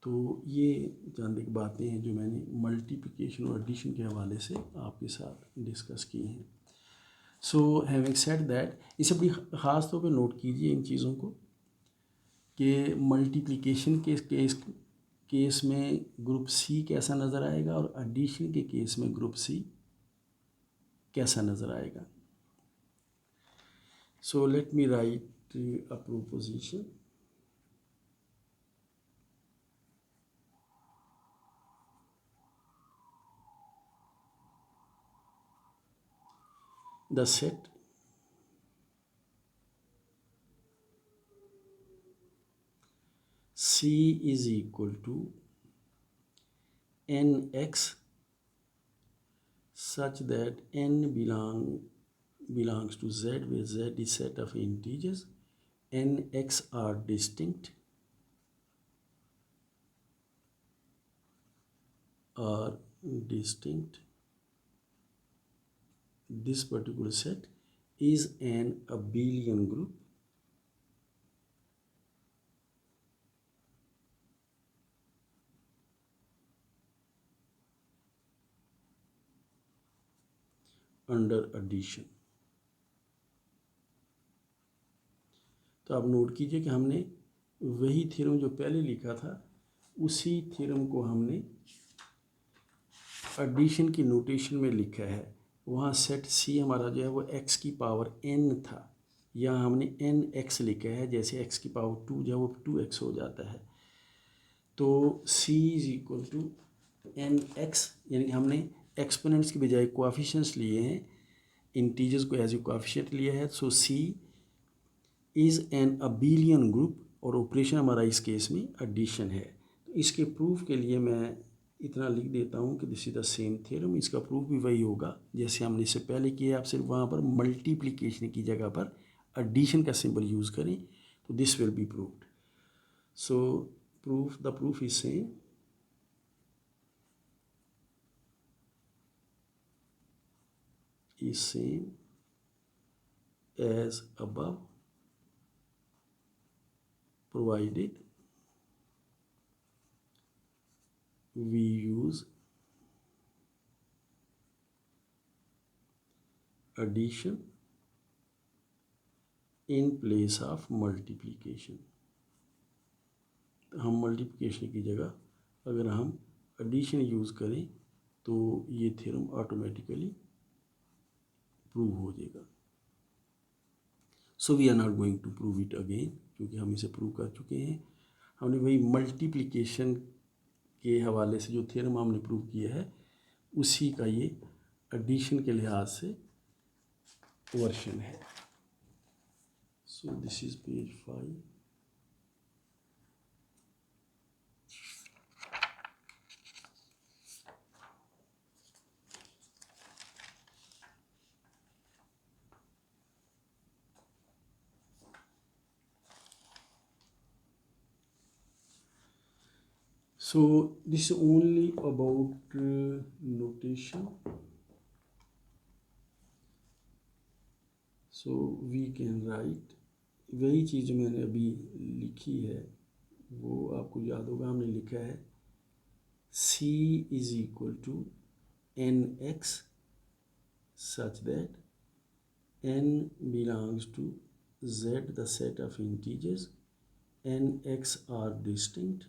तो ये चंद एक बातें हैं जो मैंने मल्टीप्लिकेशन और एडिशन के हवाले से आपके साथ डिस्कस की हैं। सो हैविंग सेड दैट, इसे बड़ी ख़ास तौर पे नोट कीजिए इन चीज़ों को कि मल्टीप्लिकेशन के केस में ग्रुप सी कैसा नज़र आएगा और एडिशन के केस में ग्रुप सी कैसा नज़र आएगा। So let me right a proposition. The set C is equal to nx such that n belongs to z, where z is set of integers, nx are distinct, this particular set is an abelian group under addition। तो आप note कीजिए कि हमने वही theorem जो पहले लिखा था उसी थ्योरम को हमने एडिशन की नोटेशन में लिखा है। वहाँ सेट सी हमारा जो है वो x की पावर n था, यहाँ हमने nx लिखा है, जैसे x की पावर 2 जो है वो 2x हो जाता है। तो c is equal to nx, यानी कि हमने एक्सपोनेंट्स की बजाय कोएफिशिएंट्स लिए हैं, इंटीजर्स को एज ए कोएफिशिएंट लिया है। सो c is an abelian group और ऑपरेशन हमारा इस केस में एडिशन है। तो इसके प्रूफ के लिए मैं इतना लिख देता हूँ कि this is the same theorem. इसका प्रूफ भी वही होगा जैसे हमने इससे पहले किया। आप सिर्फ वहाँ पर मल्टीप्लिकेशन की जगह पर एडिशन का सिंबल यूज़ करें तो this will be proved. So the proof is same as above, provided we use addition in place of multiplication। हम मल्टीप्लिकेशन की जगह अगर हम एडिशन यूज़ करें तो ये थ्योरम ऑटोमेटिकली प्रूव हो जाएगा। So we are not going to prove it again, क्योंकि हम इसे प्रूव कर चुके हैं। हमने वही मल्टीप्लिकेशन के हवाले से जो थ्योरम हमने प्रूव किया है उसी का ये एडिशन के लिहाज से वर्शन है। So this is page 5। So this is only about notation. So we can write, वही चीज़ मैंने अभी लिखी है वो आपको याद होगा। हमने लिखा है C is equal to nx such that n belongs to z, the set of integers, nx are distinct,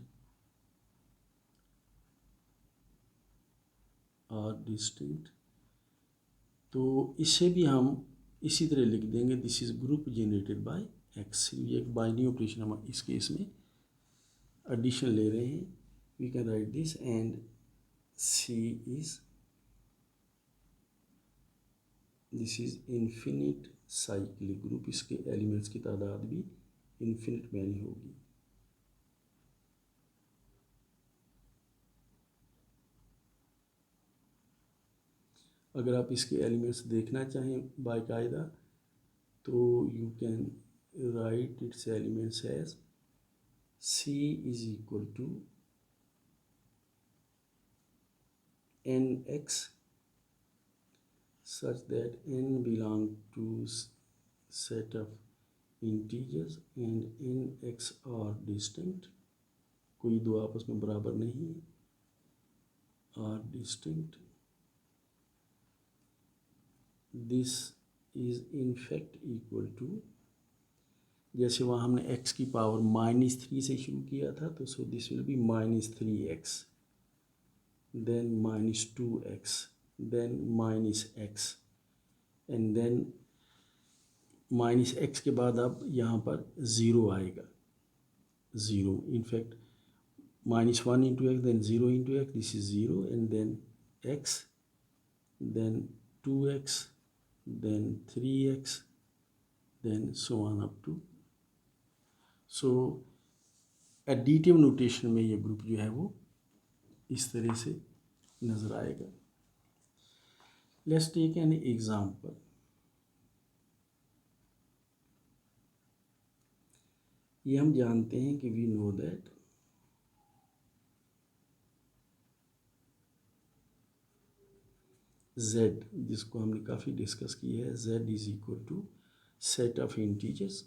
तो इसे भी हम इसी तरह लिख देंगे, this is group generated by x. ये एक बाइनरी ऑपरेशन हम इस केस में एडिशन ले रहे हैं। We can write this and C is, this is infinite cyclic group. इसके एलिमेंट्स की तादाद भी इन्फिनिट मैनी होगी। अगर आप इसके एलिमेंट्स देखना चाहें बाकायदा तो you can write its elements as C is equal to nx such that n belong to set of integers and nx are distinct, कोई दो आपस में बराबर नहीं है, are distinct, this is in fact equal to, जैसे वहाँ हमने x की पावर -3 से शुरू किया था, तो so this will be -3x, then -2x, then -x, and then -x के बाद अब यहाँ पर 0 आएगा, 0 in fact -1 into x, then 0 into x, this is 0, and then x, then 2x, then 3x, then so on up to, so additive notation में ये group जो है वो इस तरह से नज़र आएगा। Let's take an example. ये हम जानते हैं कि वी नो दैट z, जिसको हमने काफ़ी डिस्कस की है, z is equal to set of integers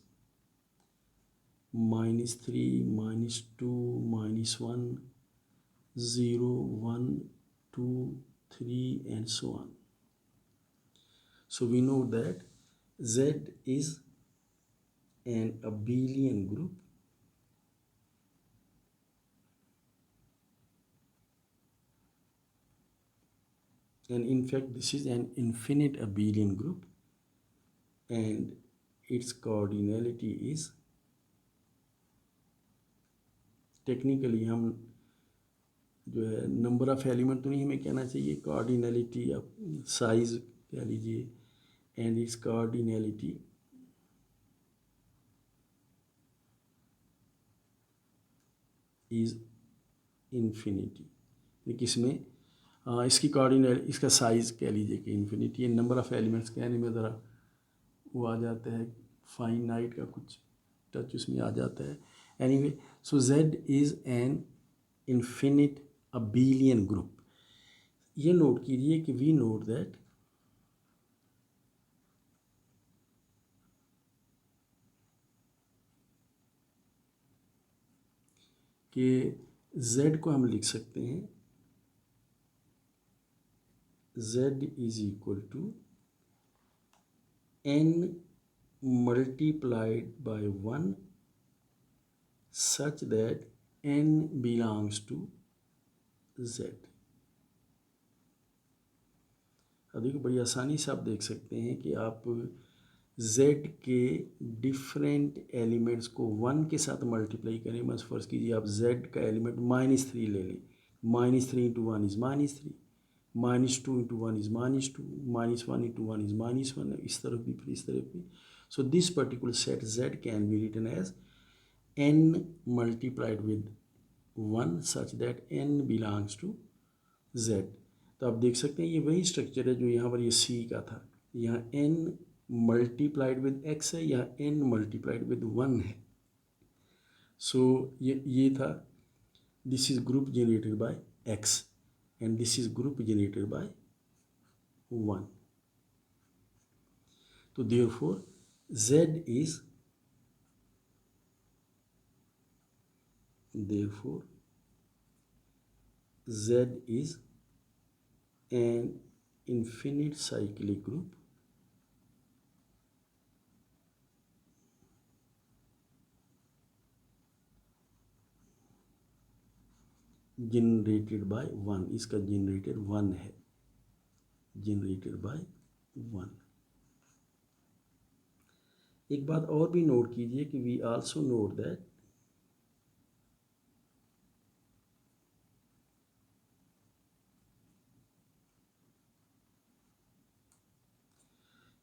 -3, -2, -1, 0, 1, 2, 3 and so on. So we know that Z is an abelian group, and in fact this is an infinite abelian group, and its cardinality is, technically हम जो है number of element तो नहीं हमें कहना चाहिए, cardinality या size कह लीजिए, and it's cardinality is infinity. किसमें इसकी कार्डिनल, इसका साइज कह लीजिए कि इन्फिनिटी, नंबर ऑफ एलिमेंट्स कहने में ज़रा वो आ जाता है, फाइनाइट का कुछ टच उसमें आ जाता है। Anyway, so Z is an infinite abelian group. ये नोट कीजिए कि वी नोट दैट कि Z को हम लिख सकते हैं, Z is equal to n multiplied by 1 such that n belongs to Z। अब देखिए बड़ी आसानी से आप देख सकते हैं कि आप Z के डिफरेंट एलिमेंट्स को 1 के साथ मल्टीप्लाई करें। बस फर्ज कीजिए आप Z का एलिमेंट -3 ले लें, -3 into 1 is -3, -2 into 1 is -2, -1 into 1 is -1, इस तरफ भी फिर इस तरफ भी। So this particular set Z can be written as n multiplied with 1 such that n belongs to Z। तो आप देख सकते हैं ये वही स्ट्रक्चर है जो यहाँ पर ये C का था, यहाँ n मल्टीप्लाइड विद x है, यहाँ n मल्टीप्लाइड विद 1 है। सो ये था, this is group generated by x and this is group generated by 1. So therefore Z is an infinite cyclic group generated by 1। इसका जनरेटर 1 है, जनरेटेड बाय 1। एक बात और भी नोट कीजिए कि वी आल्सो नोट दैट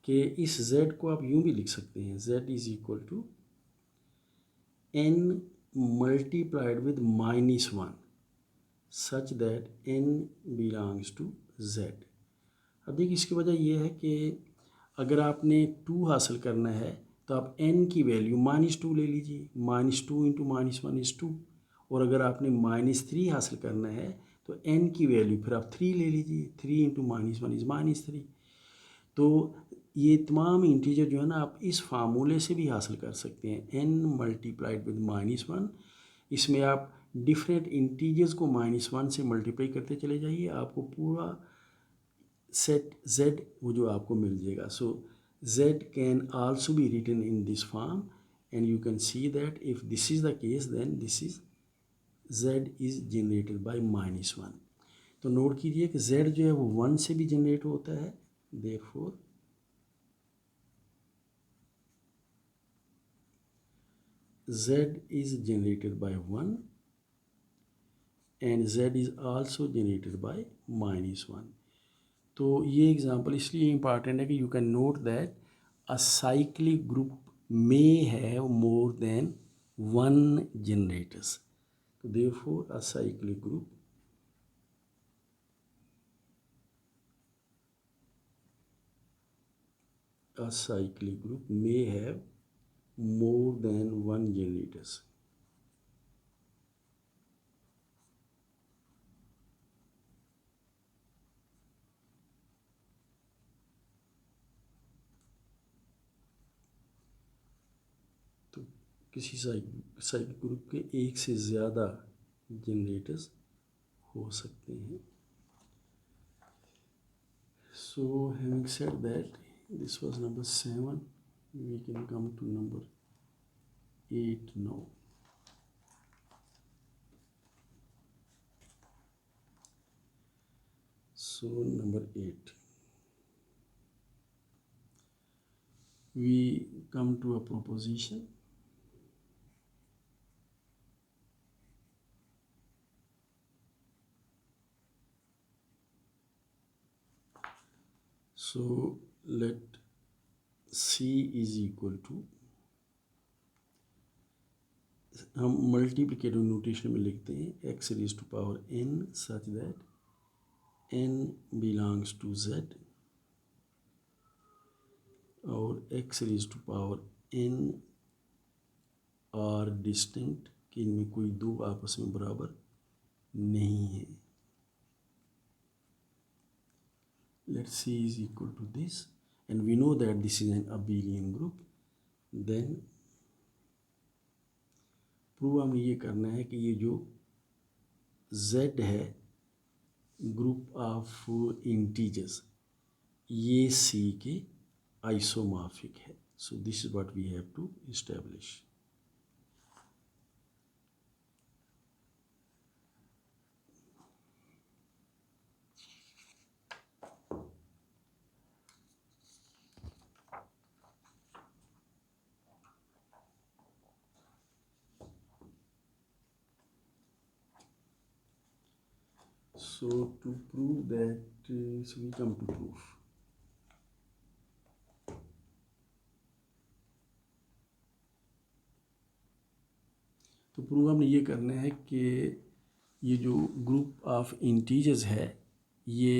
कि इस Z को आप यूं भी लिख सकते हैं, Z is equal to n multiplied with -1 such that n belongs to Z। अब देखिए इसकी वजह यह है कि अगर आपने 2 हासिल करना है तो आप n की वैल्यू -2 ले लीजिए, -2 इंटू -1 इज़ 2, और अगर आपने -3 हासिल करना है तो n की वैल्यू फिर आप 3 ले लीजिए, 3 इंटू -1 इज़ -3। तो ये तमाम इंटीजर जो है ना आप इस फार्मूले से भी हासिल कर सकते हैं, n मल्टीप्लाइड विद -1। इसमें आप डिफरेंट इंटीजर्स को -1 से मल्टीप्लाई करते चले जाइए, आपको पूरा सेट z वो जो आपको मिल जाएगा. So z can also be written in this form and you can see that if this is the case then this is z is generated by -1. तो नोट कीजिए कि z जो है वो 1 से भी जनरेट होता है, therefore z is generated by 1 and z is also generated by -1. तो ये एग्जांपल इसलिए इम्पॉर्टेंट है कि you can note that a cyclic group may have more than 1 generators. तो therefore a cyclic group may have more than 1 generators. तो किसी cyclic group के एक से ज़्यादा जनरेटर्स हो सकते हैं. So having said that, this was number 7. We can come to number 8 now. So number 8, we come to a proposition. So let C is equal to, हम मल्टीप्लिकेटिव नोटेशन में लिखते हैं x raise to power n such that n belongs to z और x raise to power n are distinct, कि इनमें कोई दो आपस में बराबर नहीं है. Let C is equal to this and we know that this is an abelian group. Then prove हमें ये करना है कि ये जो Z है ग्रुप ऑफ इंटीजर्स ये C के आइसोमॉर्फिक है. So this is what we have to establish. So to prove that, so we come to proof. तो प्रूव हमने ये करना है कि ये जो ग्रुप ऑफ इंटीजर्स है ये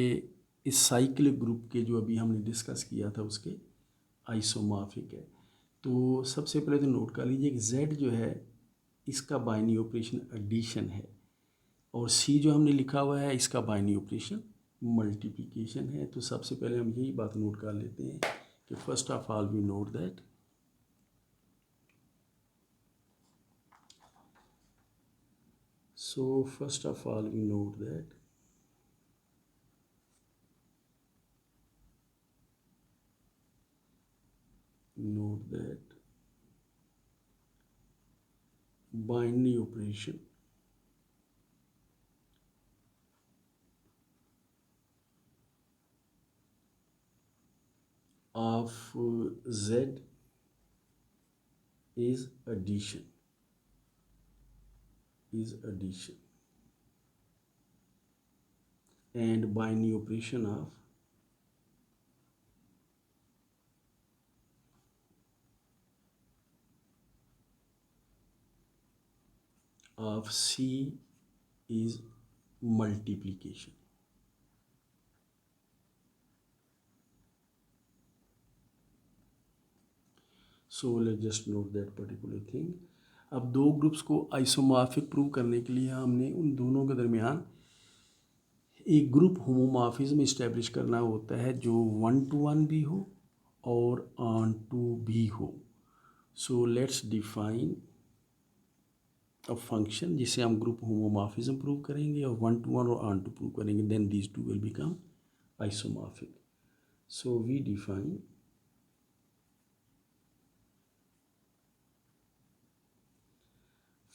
इस साइक्लिक ग्रुप के जो अभी हमने डिस्कस किया था उसके आइसोमॉर्फिक है. तो सबसे पहले तो नोट कर लीजिए कि Z जो है इसका बाइनरी ऑपरेशन एडिशन है और C जो हमने लिखा हुआ है इसका बाइनरी ऑपरेशन मल्टीप्लिकेशन है. तो सबसे पहले हम यही बात नोट कर लेते हैं कि first of all we note that note that binary operation of Z is addition and binary operation of C is multiplication. So let's just note that particular thing. अब दो ग्रुप्स को आइसोमॉर्फिक प्रूव करने के लिए हमने उन दोनों के दरमियान एक ग्रुप होमोमॉर्फिज्म इस्टेब्लिश करना होता है जो 1-to-1 भी हो और ऑन टू भी हो. So let's define of function जिसे हम ग्रुप होमोमॉर्फिज्म प्रूव करेंगे और 1 to 1 और ऑन टू प्रूव करेंगे, then these two will become isomorphic. So we define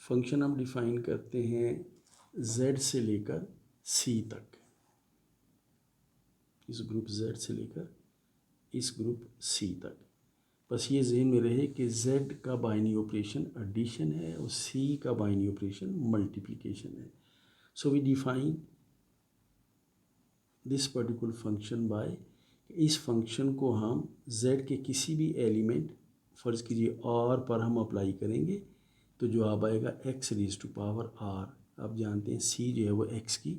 function, हम डिफाइन करते हैं z से लेकर c तक, इस ग्रुप z से लेकर इस ग्रुप c तक. बस ये ज़हन में रहे कि z का बाइनरी ऑपरेशन एडिशन है और c का बाइनरी ऑपरेशन मल्टीप्लिकेशन है. So we define this particular function by, इस फंक्शन को हम z के किसी भी एलिमेंट, फ़र्ज़ कीजिए r पर हम अप्लाई करेंगे तो जो आप आएगा x raise to power r. आप जानते हैं c जो है वो x की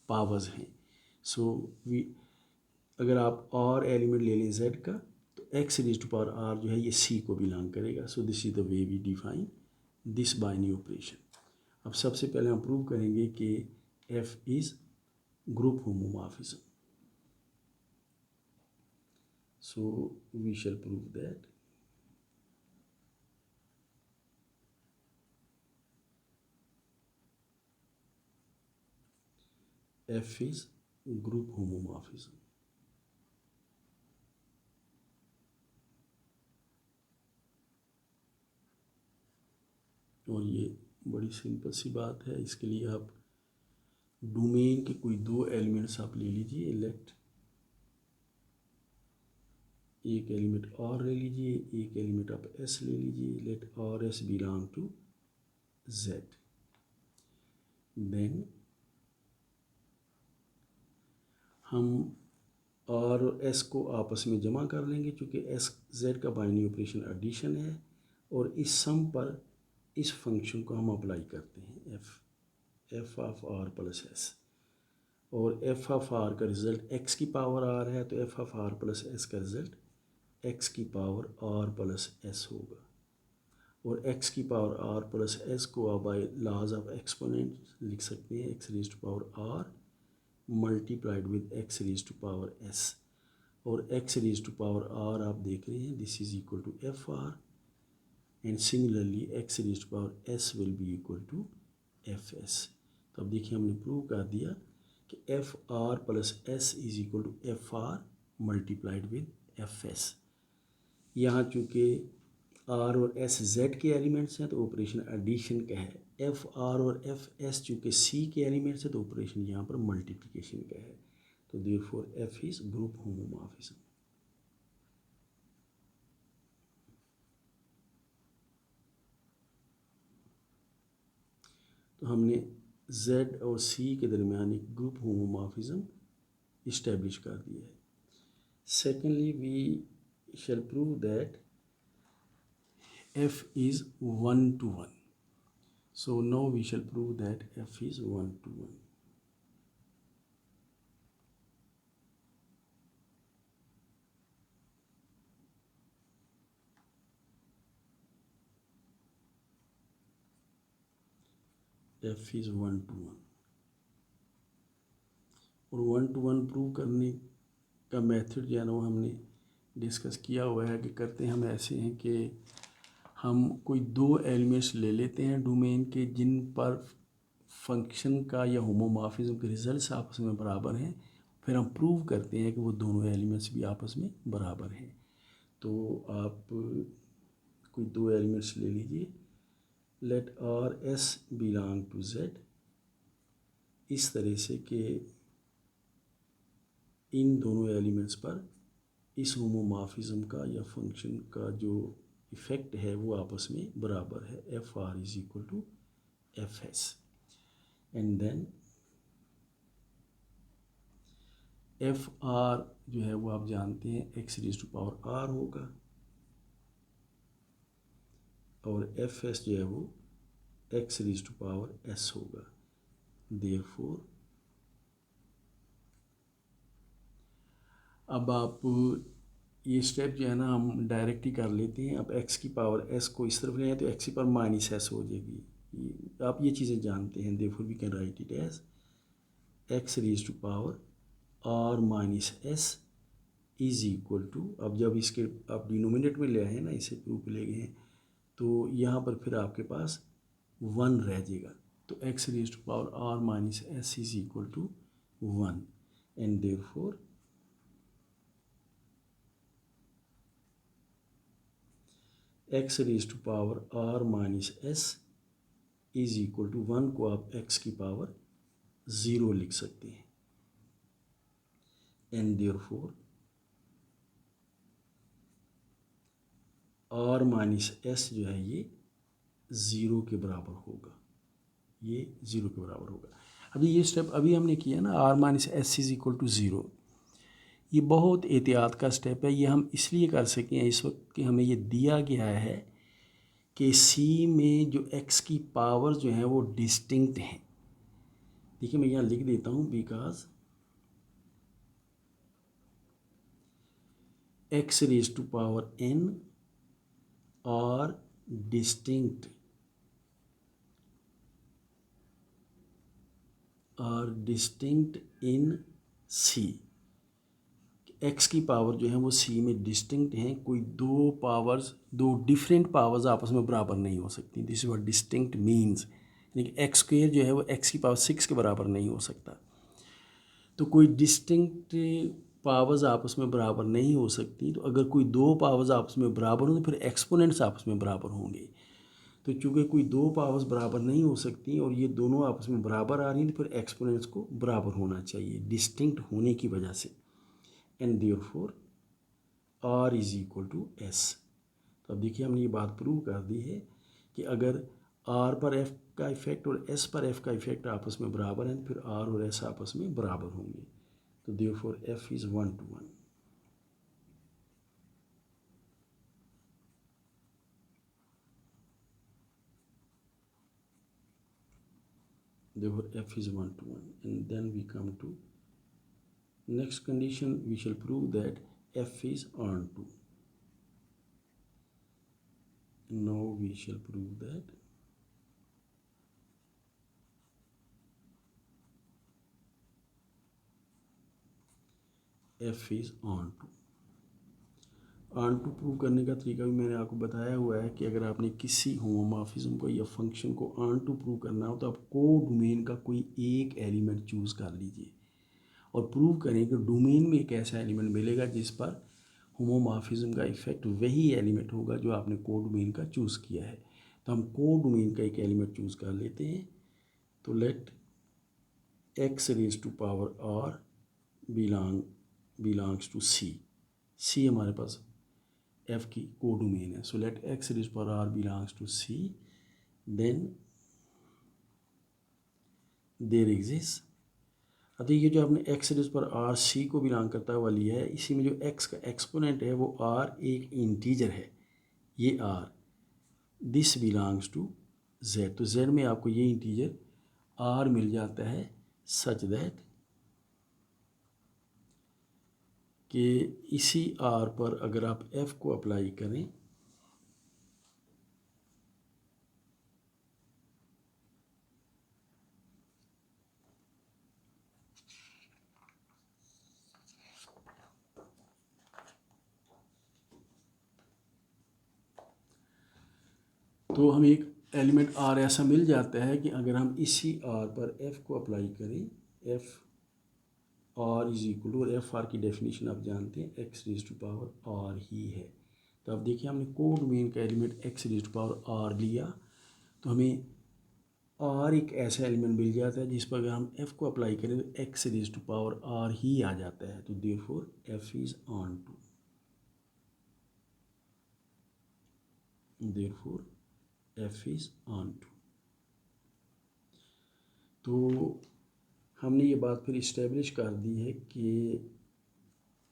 पावर्स हैं. सो वी, अगर आप r एलिमेंट ले लें z का तो x raise to power r जो है ये c को बिलोंग करेगा. So this is the way we define this binary operation. अब सबसे पहले हम प्रूव करेंगे कि f is group homomorphism. So we shall prove that F is group homomorphism. और ये बड़ी सिंपल सी बात है. इसके लिए आप डोमेन के कोई दो एलिमेंट्स आप ले लीजिए. लेट एक एलिमेंट और ले लीजिए, एक एलिमेंट आप एस ले लीजिए. लेट और s belong to Z. Then हम आर और एस को आपस में जमा कर लेंगे क्योंकि एस जेड का बाइनरी ऑपरेशन एडिशन है. और इस सम पर इस फंक्शन को हम अप्लाई करते हैं f of r plus s. और एफ ऑफ आर का रिज़ल्ट एक्स की पावर आर है तो f of r plus s का रिज़ल्ट एक्स की पावर आर प्लस एस होगा. और एक्स की पावर आर प्लस एस को आप बाय लॉज ऑफ एक्सपोनेंट लिख सकते हैं x raise to power r multiplied with x raise to power s. और x raise to power r आप देख रहे हैं this is equal to f r. And similarly x raise to power s will be equal to f s. तो अब देखिए हमने prove कर दिया कि f r plus s is equal to f r multiplied with f s. यहाँ चूँकि are और एस जेड के एलिमेंट्स हैं तो ऑपरेशन एडिशन का है. एफ आर और एफ एस चूँकि सी के एलिमेंट्स हैं तो ऑपरेशन यहाँ पर मल्टीप्लिकेशन का है. तो therefore F is group homomorphism. तो हमने z और c के दरमियान एक ग्रुप होमोमॉर्फिज्म इस्टेब्लिश कर दिया है. Secondly we shall prove that f is 1 to 1. So now we shall prove that f is 1 to 1. f is 1 to 1. और 1 to 1 प्रूव करने का मेथड जो है ना वो हमने डिस्कस किया हुआ है कि करते हम ऐसे हैं कि हम कोई दो एलिमेंट्स ले लेते हैं डोमेन के जिन पर फंक्शन का या होमोमॉर्फिज्म के रिजल्ट्स आपस में बराबर हैं. फिर हम प्रूव करते हैं कि वो दोनों एलिमेंट्स भी आपस में बराबर हैं. तो आप कोई दो एलिमेंट्स ले लीजिए. Let r s belong to Z. इस तरह से कि इन दोनों एलिमेंट्स पर इस होमोमॉर्फिज्म का या फंक्शन का जो इफ़ेक्ट है वो आपस में बराबर है. F r is equal to f s. And then f r जो है वो आप जानते हैं x raise to power r होगा और एफ एस जो है वो x raise to power s होगा. देयरफॉर अब आप ये स्टेप जो है ना हम डायरेक्ट ही कर लेते हैं. अब एक्स की पावर एस को इस तरफ ले आए तो एक्स की पावर माइनस एस हो जाएगी. आप ये चीज़ें जानते हैं. Therefore we can write it as x raise to power r minus s is equal to. अब जब इसके आप डिनोमिनेटर में ले आए हैं ना, इसे प्रूफ ले गए हैं तो यहाँ पर फिर आपके पास 1 रह जाएगा। तो x raise to power r minus s is equal to 1 and therefore x raise to power r minus s is equal to 1 को आप x की पावर 0 लिख सकते हैं and therefore r minus s जो है ये 0 के बराबर होगा, ये 0 के बराबर होगा। अभी ये स्टेप अभी हमने किया ना, r minus s is equal to 0, ये बहुत एहतियात का स्टेप है। ये हम इसलिए कर सकें इस वक्त कि हमें ये दिया गया है कि C में जो x की पावर जो है वो डिस्टिंक्ट हैं। देखिए मैं यहाँ लिख देता हूँ, because x raise to power n are distinct in C। x की पावर जो है वो C में डिस्टिंक्ट हैं। कोई दो डिफरेंट पावर्स आपस में बराबर नहीं हो सकती। This is what distinct means, यानी कि एक्स स्क्वेयर जो है वो x की पावर 6 के बराबर नहीं हो सकता। तो कोई डिस्टिंक्ट पावर्स आपस में बराबर नहीं हो सकती। तो अगर कोई दो पावर्स आपस में बराबर हों तो फिर एक्सपोनेंट्स आपस में बराबर होंगे। तो चूँकि कोई दो पावर्स बराबर नहीं हो सकती और ये दोनों आपस में बराबर आ रही हैं, तो फिर एक्सपोनेंट्स को बराबर होना चाहिए डिस्टिंक्ट होने की वजह से। And therefore r is equal to s। तो अब देखिए हमने ये बात प्रूव कर दी है कि अगर r पर f का इफेक्ट और s पर f का इफेक्ट आपस में बराबर हैं, फिर r और s आपस में बराबर होंगे। तो therefore f is 1 to 1। Therefore f is 1 to 1, and then we come to next condition. We shall prove that f is onto. Now we shall prove that f is onto। onto prove करने का तरीका भी मैंने आपको बताया हुआ है कि अगर आपने किसी होमोमॉर्फिज्म को या फंक्शन को onto प्रूव करना हो तो आप को डोमेन का कोई एक एलिमेंट चूज़ कर लीजिए और प्रूव करें कि डोमेन में एक ऐसा एलिमेंट मिलेगा जिस पर होमोमॉर्फिज्म का इफेक्ट वही एलिमेंट होगा जो आपने को डोमेन का चूज़ किया है। तो हम को डोमेन का एक एलिमेंट चूज़ कर लेते हैं। तो let x raise to power r belongs to C हमारे पास f की को डोमेन है। So let x raise power r belongs to C, then there exist. अब ये जो आपने x रेज पर r C को बिलोंग करता हुआ लिया है, इसी में जो x का एक्सपोनेंट है वो r एक इंटीजर है, ये r, this belongs to z। तो z में आपको ये इंटीजर r मिल जाता है सच दैट कि इसी r पर अगर आप f को अप्लाई करें तो हमें एक एलिमेंट r ऐसा मिल जाता है कि अगर हम इसी r पर f को अप्लाई करें, f r is equal to, और एफ आर की डेफिनेशन आप जानते हैं x raise to power r ही है। तो अब देखिए हमने को डोमेन का element x raise to power r लिया, तो हमें r एक ऐसा एलिमेंट मिल जाता है जिस पर अगर हम f को अप्लाई करें तो x raise to power r ही आ जाता है। तो therefore f is onto, therefore f is onto. तो हमने ये बात फिर इस्टेब्लिश कर दी है कि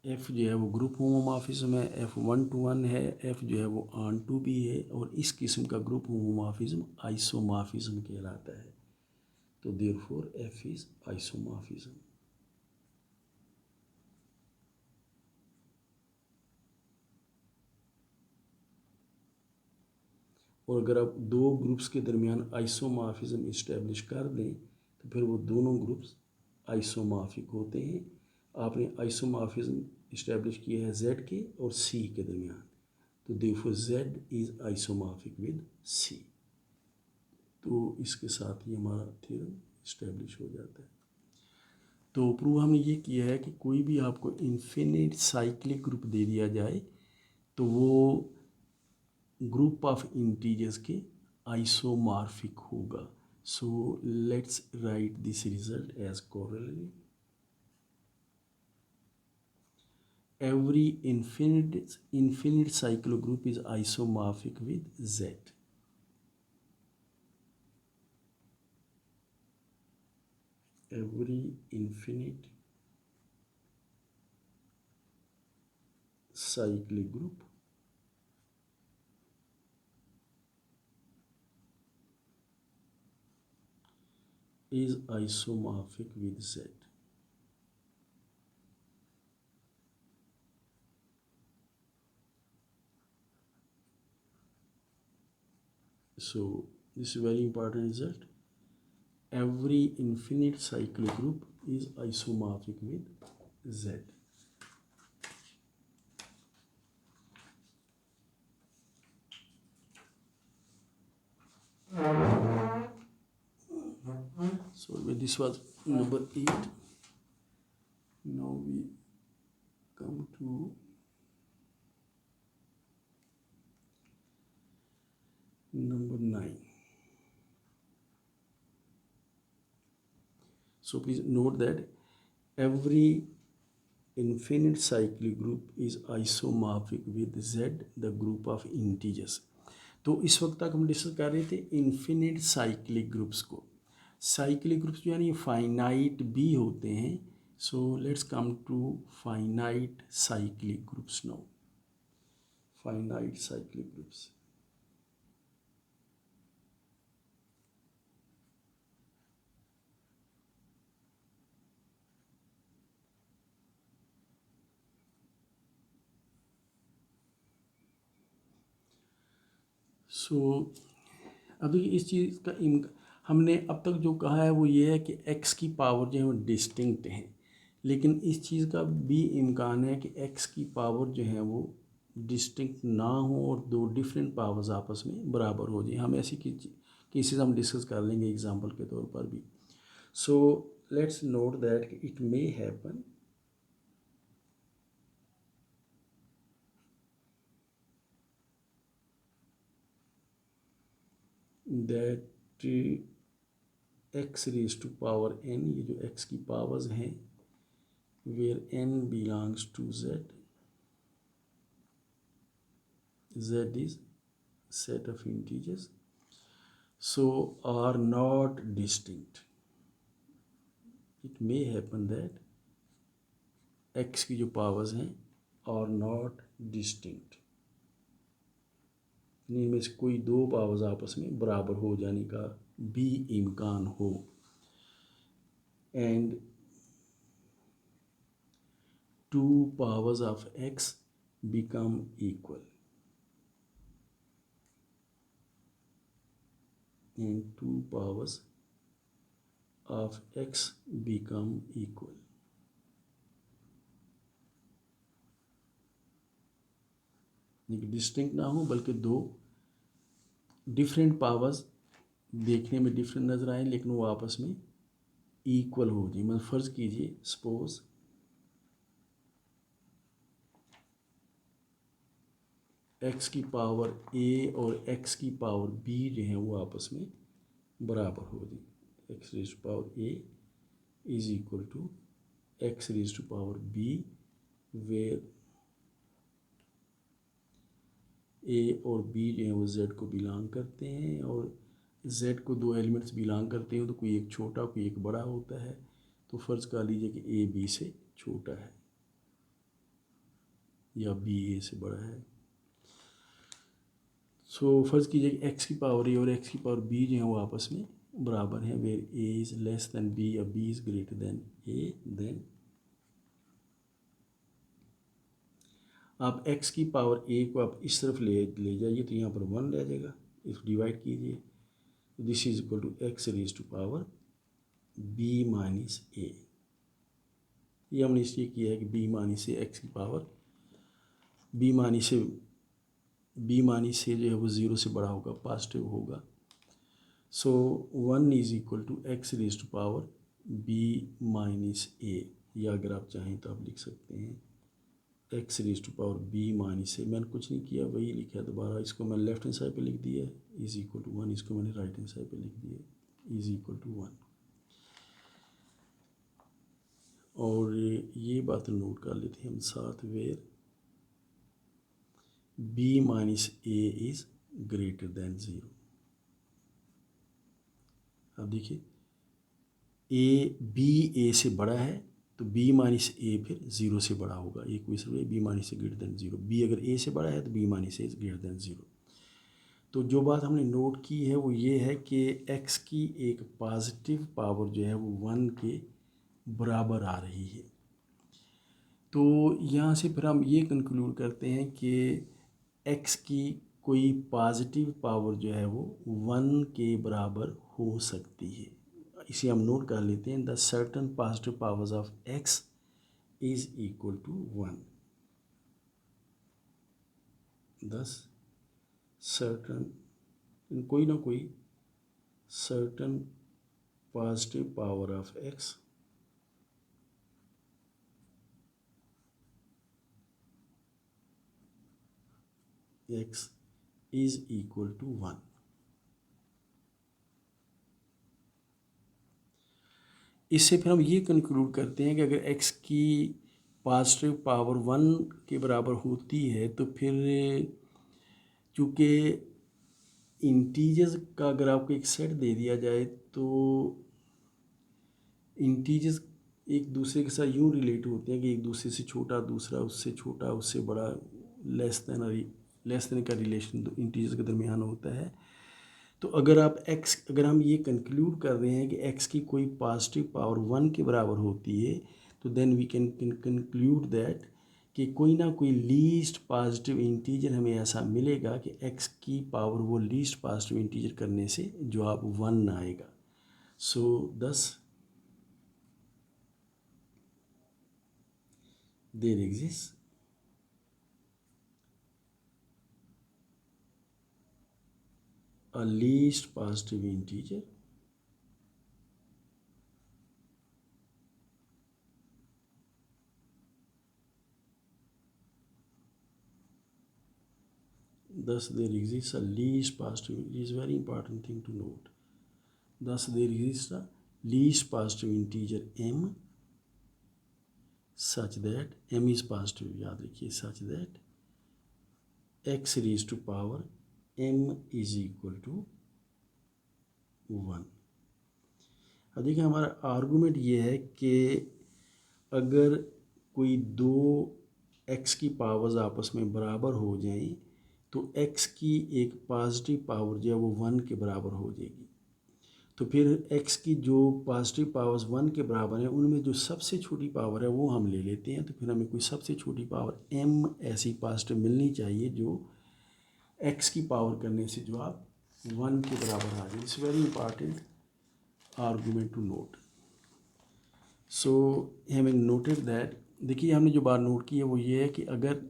f जो है वो ग्रुप होमोमॉर्फिज्म है, f 1 to 1 है, f जो है वो ऑन टू भी है, और इस किस्म का ग्रुप होमोमॉर्फिज्म आइसोमॉर्फिज्म कहलाता है। तो देयरफॉर f इज आइसोमॉर्फिज्म। और अगर आप दो ग्रुप्स के दरमियान आइसोमॉर्फिज्म इस्टेब्लिश कर दें तो फिर वो दोनों ग्रुप्स आइसोमॉर्फिक होते हैं। आपने आइसोमॉर्फिज्म इस्टेब्लिश किया है z के और c के दरमियान, तो therefore z is isomorphic with c। तो इसके साथ ही हमारा थ्योरम इस्टेब्लिश हो जाता है। तो प्रूव हमने ये किया है कि कोई भी आपको इन्फिनिट साइक्लिक ग्रुप दे दिया जाए तो वो ग्रुप ऑफ इंटीजर्स के आइसोमॉर्फिक होगा। So let's write this result as corollary. Every infinite cyclic group is isomorphic with Z. Every infinite cyclic group is isomorphic with Z. So this is very important result. Every infinite cyclic group is isomorphic with Z. So this was number 8. Now we come to number 9. So please note that every infinite cyclic group is isomorphic with Z, the group of integers. तो इस वक्त तक हम discuss कर रहे थे infinite cyclic groups को। Cyclic groups जो यानी फाइनाइट भी होते हैं। So let's come to finite cyclic groups now. Finite cyclic groups, so अभी इस चीज़ का हमने अब तक जो कहा है वो ये है कि x की पावर जो है वो डिस्टिंक्ट है, लेकिन इस चीज़ का भी इम्कान है कि x की पावर जो है वो डिस्टिंक्ट ना हो और दो डिफरेंट पावर्स आपस में बराबर हो जाए। हम ऐसी केसेस हम डिस्कस कर लेंगे एग्जांपल के तौर पर भी। So let's note that it may happen that x raise to power n, ये जो x की पावर्स हैं where n belongs to z, z is set of integers, so are not distinct. It may happen that x की जो powers हैं are not distinct, इनमें से कोई दो पावर्स आपस में बराबर हो जाने का भी इम्कान हो, and two powers of x become equal, and two powers of x become equal. Distinct ना हो बल्कि दो डिफरेंट पावर्स देखने में डिफरेंट नज़र आए लेकिन वो आपस में इक्वल हो जाए। मतलब फ़र्ज़ कीजिए सपोज x की पावर a और x की पावर b जो है वो आपस में बराबर हो जाए। x raise to power a is equal to x raise to power b, where a और b जो है वो z को बिलोंग करते हैं, और z को दो एलिमेंट्स बिलोंग करते हैं तो कोई एक छोटा कोई एक बड़ा होता है। तो फ़र्ज़ कर लीजिए कि a b से छोटा है या b a से बड़ा है। सो फ़र्ज़ कीजिए कि x की पावर a और x की पावर b जो है वो आपस में बराबर हैं, where a is less than b या b is greater than a, then आप x की पावर a को आप इस तरफ ले जाइए तो यहाँ पर 1 रह जाएगा, इसको डिवाइड कीजिए, this is equal to x raise to power b minus a। ये हमने इसलिए किया है कि b माइनस a x की पावर b माइनस से जो है वो 0 से बड़ा होगा, पॉजिटिव होगा। So 1 is equal to x raise to power b minus a, या अगर आप चाहें तो आप लिख सकते हैं x raise to power b minus a. मैंने कुछ नहीं किया, वही लिखा है दोबारा। इसको मैंने लेफ्ट हैंड साइड पे लिख दिया है इज इक्वल टू 1, इसको मैंने राइट हैंड साइड पे लिख दिया है इज इक्वल टू 1। और ये बात नोट कर लेते हैं हम साथ, where b minus a is greater than 0। अब देखिए ए बी ए से बड़ा है तो बी माइनस ए फिर 0 से बड़ा होगा। ये क्वेश्चन है बी माइनस ए ग्रेटर देन 0, बी अगर ए से बड़ा है तो बी माइनस ए ग्रेटर देन 0। तो जो बात हमने नोट की है वो ये है कि एक्स की एक पॉजिटिव पावर जो है वो 1 के बराबर आ रही है। तो यहाँ से फिर हम ये कंक्लूड करते हैं कि एक्स की कोई पॉजिटिव पावर जो है वो 1 के बराबर हो सकती है। इसे हम नोट कर लेते हैं, the certain positive powers of x is equal to 1। Thus certain कोई ना कोई certain positive power of x x is equal to 1। इससे फिर हम ये कंक्लूड करते हैं कि अगर x की पॉजिटिव पावर 1 के बराबर होती है तो फिर चूँकि इंटीजर्स का अगर आपको एक सेट दे दिया जाए तो इंटीजर्स एक दूसरे के साथ यूँ रिलेट होते हैं कि एक दूसरे से छोटा, दूसरा उससे छोटा, उससे बड़ा, लेस देन का रिलेशन इंटीजर्स के दरमियान होता है। तो अगर अगर हम ये कंक्लूड कर रहे हैं कि x की कोई पॉजिटिव पावर 1 के बराबर होती है तो then we can conclude that कि कोई ना कोई लीस्ट पॉजिटिव इंटीजर हमें ऐसा मिलेगा कि x की पावर वो लीस्ट पॉजिटिव इंटीजर करने से जो आप 1 आएगा। सो thus there exists a least positive integer thus there exists a least positive. It is very important thing to note. Thus there exists a least positive integer m such that m is positive, याद रखिए, such that x raised to power m is equal to 1। अब देखिए हमारा argument ये है कि अगर कोई दो x की पावर्स आपस में बराबर हो जाएं तो x की एक पॉजिटिव पावर जो है वो 1 के बराबर हो जाएगी। तो फिर x की जो पॉजिटिव पावर्स 1 के बराबर हैं उनमें जो सबसे छोटी पावर है वो हम ले लेते हैं। तो फिर हमें कोई सबसे छोटी पावर m ऐसी पॉजिटिव मिलनी चाहिए जो x की पावर करने से जो आप 1 के बराबर आ जाए। It's very important argument to note. So having noted that, देखिए हमने जो बात नोट की है वो ये है कि अगर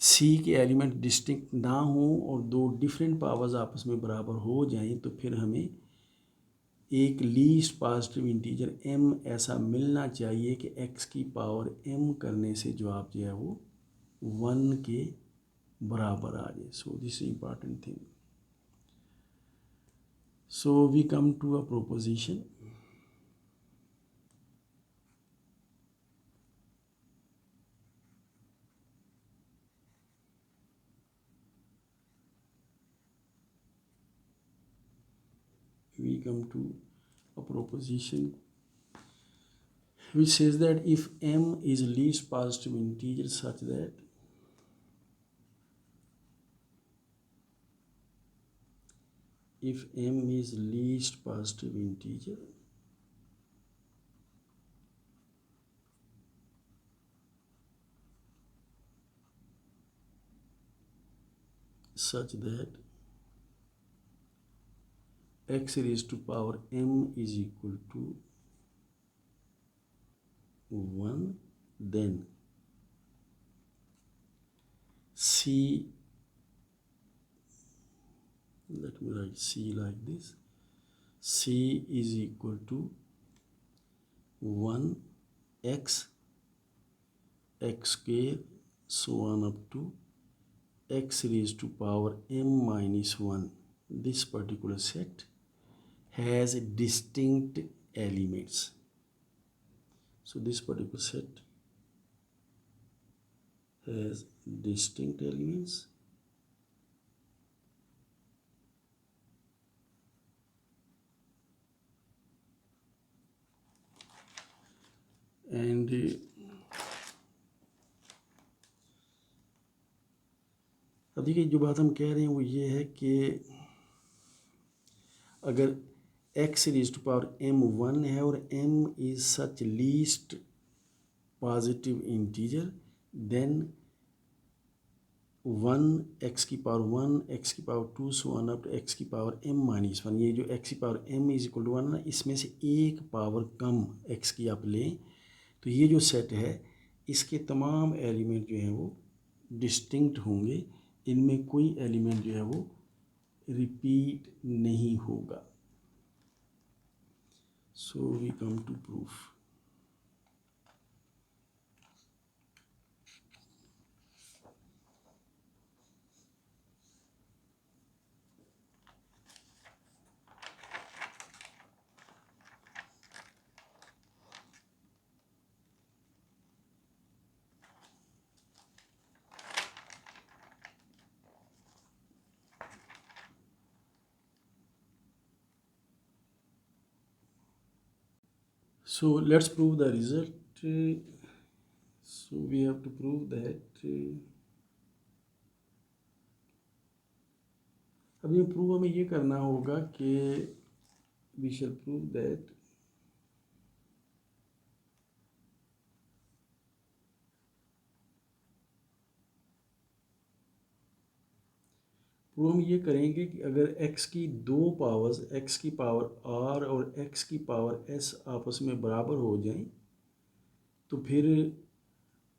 C के एलिमेंट डिस्टिंक्ट ना हो और दो डिफरेंट पावर्स आपस में बराबर हो जाएं तो फिर हमें एक लीस्ट पॉजिटिव इंटीजर m ऐसा मिलना चाहिए कि x की पावर m करने से जो आप जो है वो 1 के बराबर आ जाए। So this is important thing. So we come to a proposition. We come to a proposition which says that if m is least positive integer such that if m is least positive integer such that x raised to power m is equal to 1, then C, let let me write C like this. C is equal to 1 x square so on up to x raised to power m minus 1. This particular set has distinct elements. So this particular set has distinct elements and अब देखिए जो बात हम कह रहे हैं वो ये है कि अगर x raise to power m 1 है और m is such least positive integer, then 1 x की पावर 1 x की power 2 so on up to x की पावर m माइनस 1, ये जो x की power m is equal to 1 ना, इसमें से एक पावर कम x की आप लें तो ये जो सेट है इसके तमाम एलिमेंट जो हैं वो डिस्टिंक्ट होंगे, इनमें कोई एलिमेंट जो है वो रिपीट नहीं होगा. So we come to proof. So let's prove the result. So we have to prove that अब ये प्रूव हमें ये करना होगा कि we shall prove that prove हम ये करेंगे कि अगर x की दो पावर्स x की पावर r और x की पावर s आपस में बराबर हो जाएं तो फिर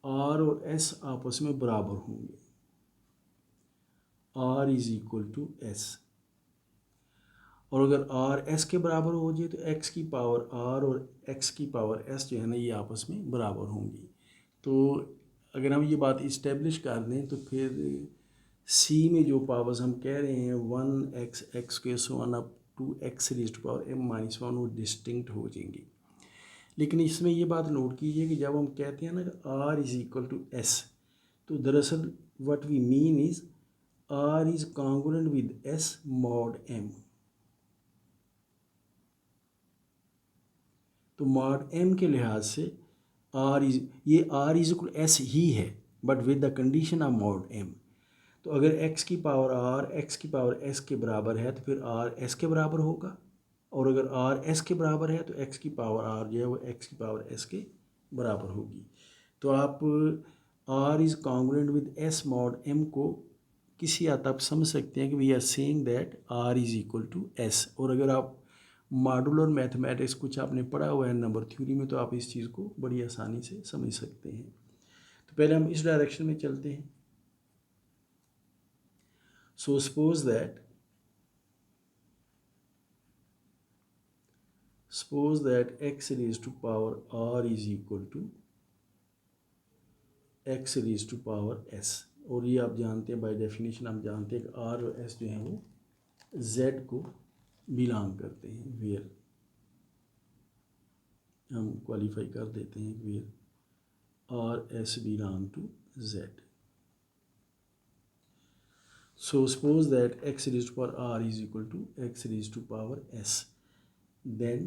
r और s आपस में बराबर होंगे. r is equal to s. और अगर r s के बराबर हो जाए तो x की पावर r और x की पावर s जो है ना ये आपस में बराबर होंगी. तो अगर हम ये बात इस्टेब्लिश कर दें तो फिर C में जो पावर्स हम कह रहे हैं 1x के so on up to x raise to power m minus 1 वो डिस्टिंक्ट हो जाएंगी. लेकिन इसमें ये बात नोट कीजिए कि जब हम कहते हैं ना कि r is equal to s तो दरअसल what we mean is r is congruent with s mod m. तो मॉड m के लिहाज से r इज़ इक्वल s ही है but with the condition of mod m. तो अगर x की पावर r x की पावर s के बराबर है तो फिर r s के बराबर होगा, और अगर r s के बराबर है तो x की पावर r जो है वो x की पावर s के बराबर होगी. तो आप r is congruent with s mod m को किसी हद तक समझ सकते हैं कि we are saying that r is equal to s. और अगर आप मॉड्यूलर मैथमेटिक्स कुछ आपने पढ़ा हुआ है नंबर थ्योरी में तो आप इस चीज़ को बड़ी आसानी से समझ सकते हैं. तो पहले हम इस डायरेक्शन में चलते हैं. So suppose that x raised to power r is equal to x raised to power s. और ये आप जानते हैं बाय डेफिनेशन हम जानते हैं कि r और s जो हैं वो z को बिलोंग करते हैं. वेयर हम क्वालिफाई कर देते हैं where r s belong to z. So suppose that x raised to power r is equal to x raised to power s. Then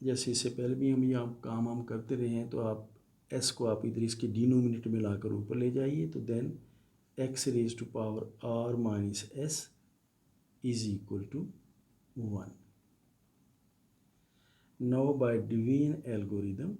जैसे इससे पहले भी हम यहाँ काम हम करते रहे हैं तो आप s को आप इधर इसके डिनोमिनेटर में लाकर ऊपर ले जाइए. तो then x raised to power r minus s is equal to 1. Now by Dewey algorithm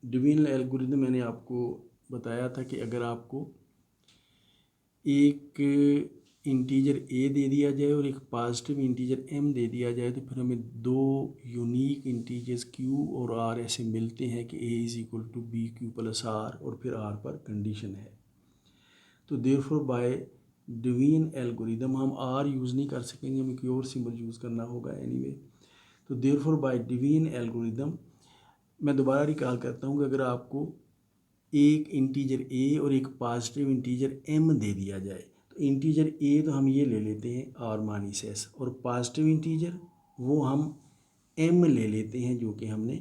division algorithm मैंने आपको बताया था कि अगर आपको एक इंटीजर ए दे दिया जाए और एक पॉजिटिव इंटीजर एम दे दिया जाए तो फिर हमें दो यूनिक इंटीजर्स क्यू और आर ऐसे मिलते हैं कि a is equal to b q plus r और फिर आर पर कंडीशन है। तो देयरफॉर बाय डिवीन एल्गोरिदम हम आर यूज़ नहीं कर सकेंगे, हमें कोई और सिंबल यूज़ करना होगा एनीवे। तो देयरफॉर बाय डिवीन एल्गोरिदम मैं दोबारा रिकॉल करता हूँ कि अगर आपको एक इंटीजर ए और एक पॉजिटिव इंटीजर एम दे दिया जाए तो इंटीजर ए तो हम ये ले लेते हैं आर माइनस एस और पॉजिटिव इंटीजर वो हम एम ले लेते हैं जो कि हमने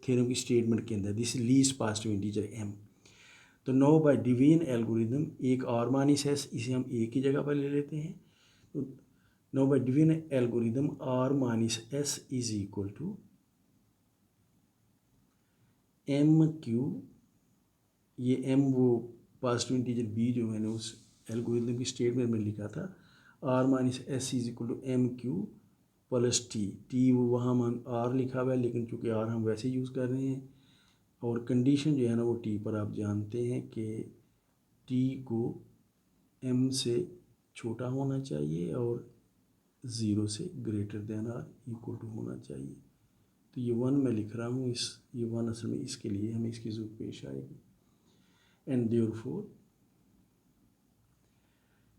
थ्योरम की स्टेटमेंट के अंदर this least positive integer m. तो नो बाय डिवीन एल्गोरिदम एक आर माइनस एस इसे हम ए की जगह पर ले लेते हैं। तो no by division algorithm r minus s is equal to m q, ये एम वो पॉजिटिव इंटीजर बी जो मैंने उस एल्गोरिदम की स्टेटमेंट में लिखा था, r minus s is equal to m q plus t वो वहाँ हम आर लिखा हुआ है लेकिन चूँकि आर हम वैसे यूज़ कर रहे हैं और कंडीशन जो है ना वो टी पर आप जानते हैं कि टी को एम से छोटा होना चाहिए और ज़ीरो से greater than or equal to होना चाहिए। तो ये वन मैं लिख रहा हूँ, ये वन असल में इसके लिए हमें इसकी ज़रूरत पेश आएगी। एंड देयरफॉर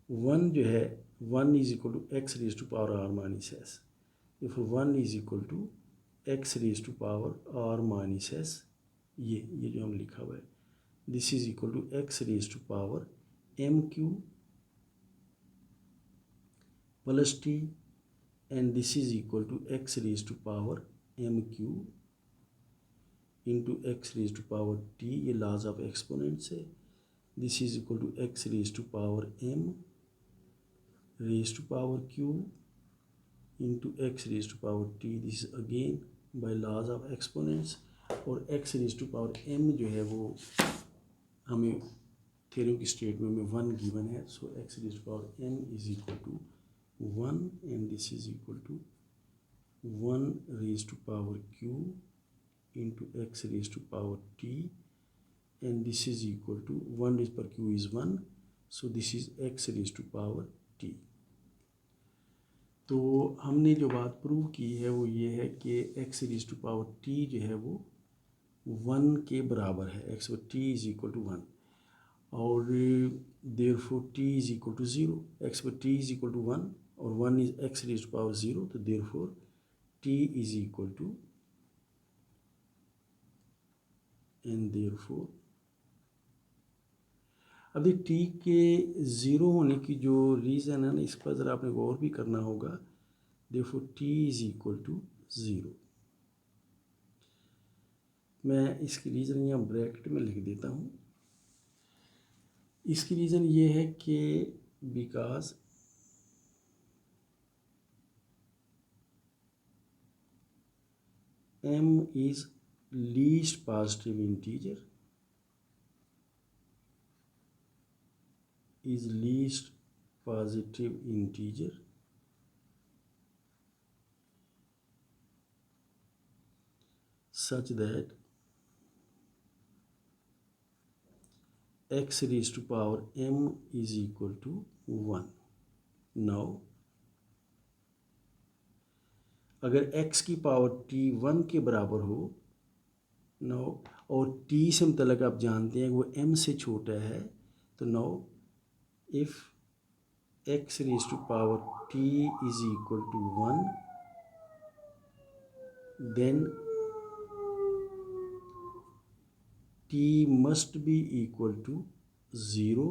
वन जो है one is equal to x raise to power r minus s, therefore one is equal to x raise to power r minus s, ये जो हम लिखा हुआ है this is equal to x raise to power m q plus t and this is equal to x raise to power m q into x raise to power t, ये laws of exponents है। This is equal to x raise to power m raise to power q into x raise to power t, this is again by laws of exponents. और x raise to power m जो है वो हमें theorem की statement में one given है, so x raise to power m is equal to one and this is equal to one raise to power q into x raised to power t and this is equal to 1 raised per q is 1, so this is x raised to power t। तो हमने जो बात prove की है वो ये है कि x raised to power t जो है वो 1 के बराबर है, x पर t is equal to 1 और therefore t is equal to 0, x पर t is equal to 1 और 1 is x raised to power 0, तो therefore t is equal to and therefore अभी टी के ज़ीरो होने की जो रीज़न है ना इस पर ज़रा आपने गौर भी करना होगा। Therefore t is equal to zero, मैं इसकी रीज़न यहाँ ब्रैकेट में लिख देता हूँ। इसकी रीज़न ये है कि because m is least positive integer such that x raised to power m is equal to 1। now अगर x की पावर t 1 के बराबर हो नो और t से मतलब आप जानते हैं वो m से छोटा है, तो no if x raise to power t is equal to 1 then t must be equal to 0।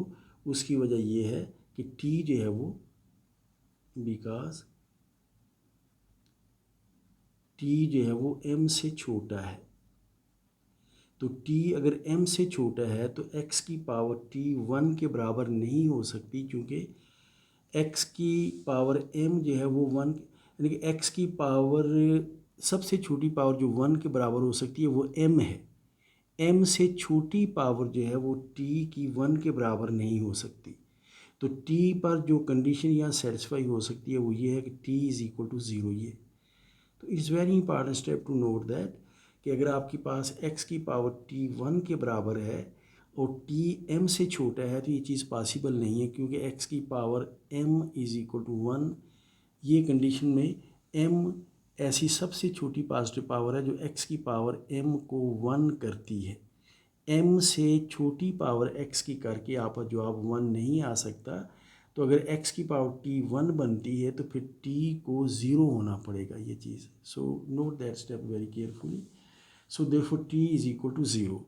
उसकी वजह ये है कि t जो है वो बिकॉज t जो है वो m से छोटा है, तो t अगर m से छोटा है तो x की पावर t 1 के बराबर नहीं हो सकती क्योंकि x की पावर m जो है वो 1 यानी कि x की पावर सबसे छोटी पावर जो 1 के बराबर हो सकती है वो m है। m से छोटी पावर जो है वो t की 1 के बराबर नहीं हो सकती, तो t पर जो कंडीशन यहाँ सेटिस्फाई हो सकती है वो ये है कि t इज़ इक्वल टू 0। ये तो it's very important step to note that कि अगर आपके पास x की पावर t 1 के बराबर है और टी एम से छोटा है तो ये चीज़ पॉसिबल नहीं है, क्योंकि एक्स की power m is equal to 1, ये कंडीशन में एम ऐसी सबसे छोटी पॉजिटिव पावर है जो एक्स की पावर एम को 1 करती है। एम से छोटी पावर एक्स की करके आप जवाब 1 नहीं आ सकता। तो अगर एक्स की पावर टी 1 बनती है तो फिर टी को 0 होना पड़ेगा, ये चीज़। So note that step very carefully. So therefore t is equal to 0।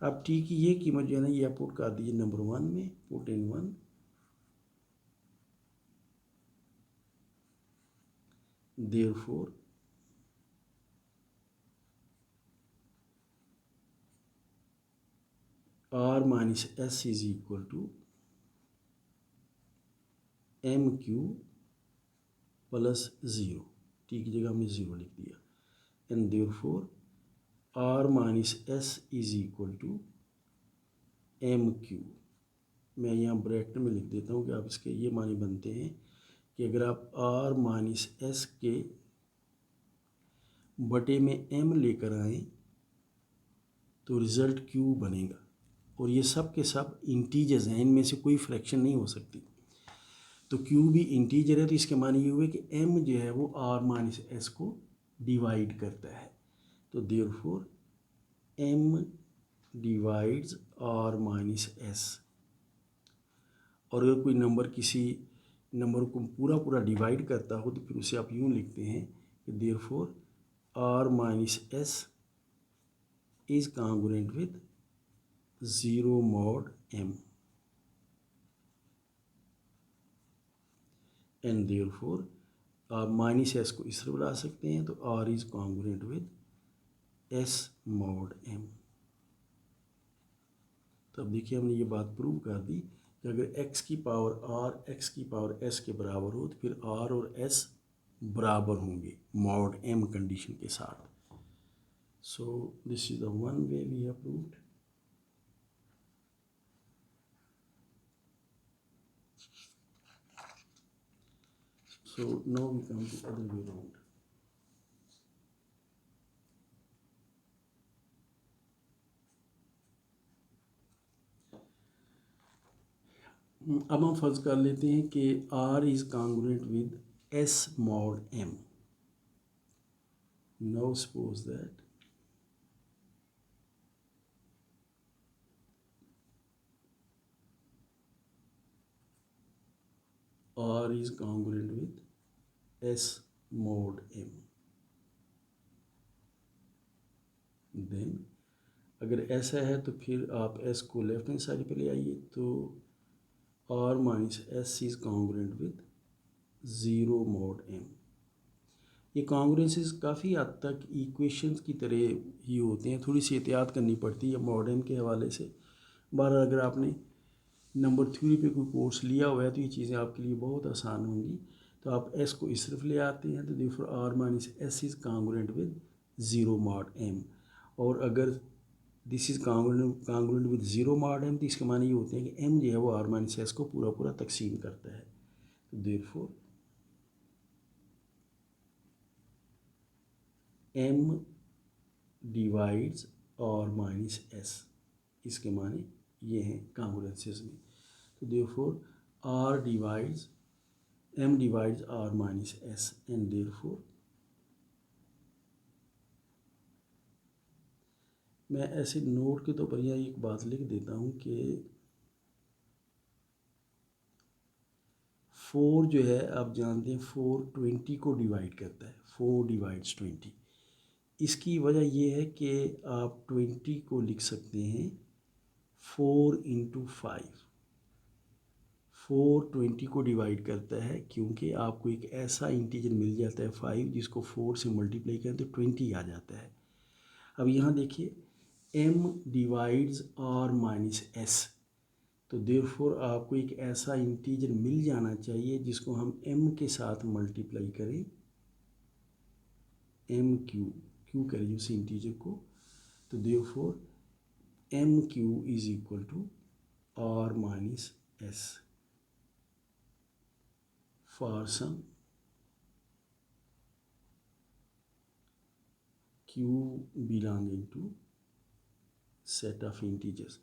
अब टी की ये कीमत जो है ना, ये आप पुट कर दीजिए नंबर 1 में, put in 1। Therefore r minus s is equal to m q plus 0। T की जगह हमने 0 लिख दिया। And therefore r minus s is equal to m q. मैं यहाँ ब्रैकेट में लिख देता हूँ कि आप इसके ये माने बनते हैं कि अगर आप आर माइनस एस के बटे में एम लेकर आएँ तो रिज़ल्ट क्यू बनेगा। और ये सब के सब इंटीजर्स हैं, इनमें से कोई फ्रैक्शन नहीं हो सकती। तो क्यू भी इंटीजर है, तो इसके माने ये हुए कि एम जो है वो आर माइनस एस को डिवाइड करता है। तो therefore m divides r minus s. और अगर कोई नंबर किसी नंबर को पूरा पूरा डिवाइड करता हो तो फिर उसे आप यूँ लिखते हैं कि therefore r minus s is congruent with 0 mod m, and therefore minus s को इस तरह बुला सकते हैं, तो r is congruent with s mod m। तो अब देखिए हमने ये बात प्रूव कर दी कि अगर x की पावर r x की पावर s के बराबर हो तो फिर r और s बराबर होंगे mod m कंडीशन के साथ। So this is the one way we have proved. So now we come to other way around. अब हम फर्ज कर लेते हैं कि R is congruent with S mod M. Now suppose that R is congruent with S mod M. Then अगर ऐसा है तो फिर आप S को लेफ्ट हैंड साइड पे ले आइए, तो R minus s is congruent with 0 mod M. ये कॉन्ग्रुएंसेस काफ़ी हद तक इक्वेशंस की तरह ही होते हैं, थोड़ी सी एहतियात करनी पड़ती है mod M के हवाले से। बहरहाल अगर आपने नंबर थ्योरी पे कोई कोर्स लिया हुआ है तो ये चीज़ें आपके लिए बहुत आसान होंगी। तो आप एस को इस तरफ ले आते हैं, तो therefore r minus s is congruent with 0 mod m। और अगर this is congruent with 0 mod m तो इसके माने ये होते हैं कि m जो है वो आर माइनस एस को पूरा पूरा तकसीम करता है। तो therefore m divides r minus s, इसके माने ये हैं कॉन्ग्रुएंसेस में। तो therefore r divides m divides r minus s, and therefore मैं ऐसे नोट के तौर पर यहाँ एक बात लिख देता हूँ कि 4 जो है आप जानते हैं 4 20 को डिवाइड करता है, 4 डिवाइड्स 20। इसकी वजह यह है कि आप 20 को लिख सकते हैं 4 इंटू 5। 4 20 को डिवाइड करता है क्योंकि आपको एक ऐसा इंटीजर मिल जाता है 5 जिसको 4 से मल्टीप्लाई करें तो 20 आ जाता है। अब यहाँ देखिए m divides r minus S, तो देयरफॉर आपको एक ऐसा इंटीजर मिल जाना चाहिए जिसको हम m के साथ मल्टीप्लाई करें, m क्यू करें उस इंटीजर को। तो therefore m q is equal to r minus s for some q belonging to set of integers.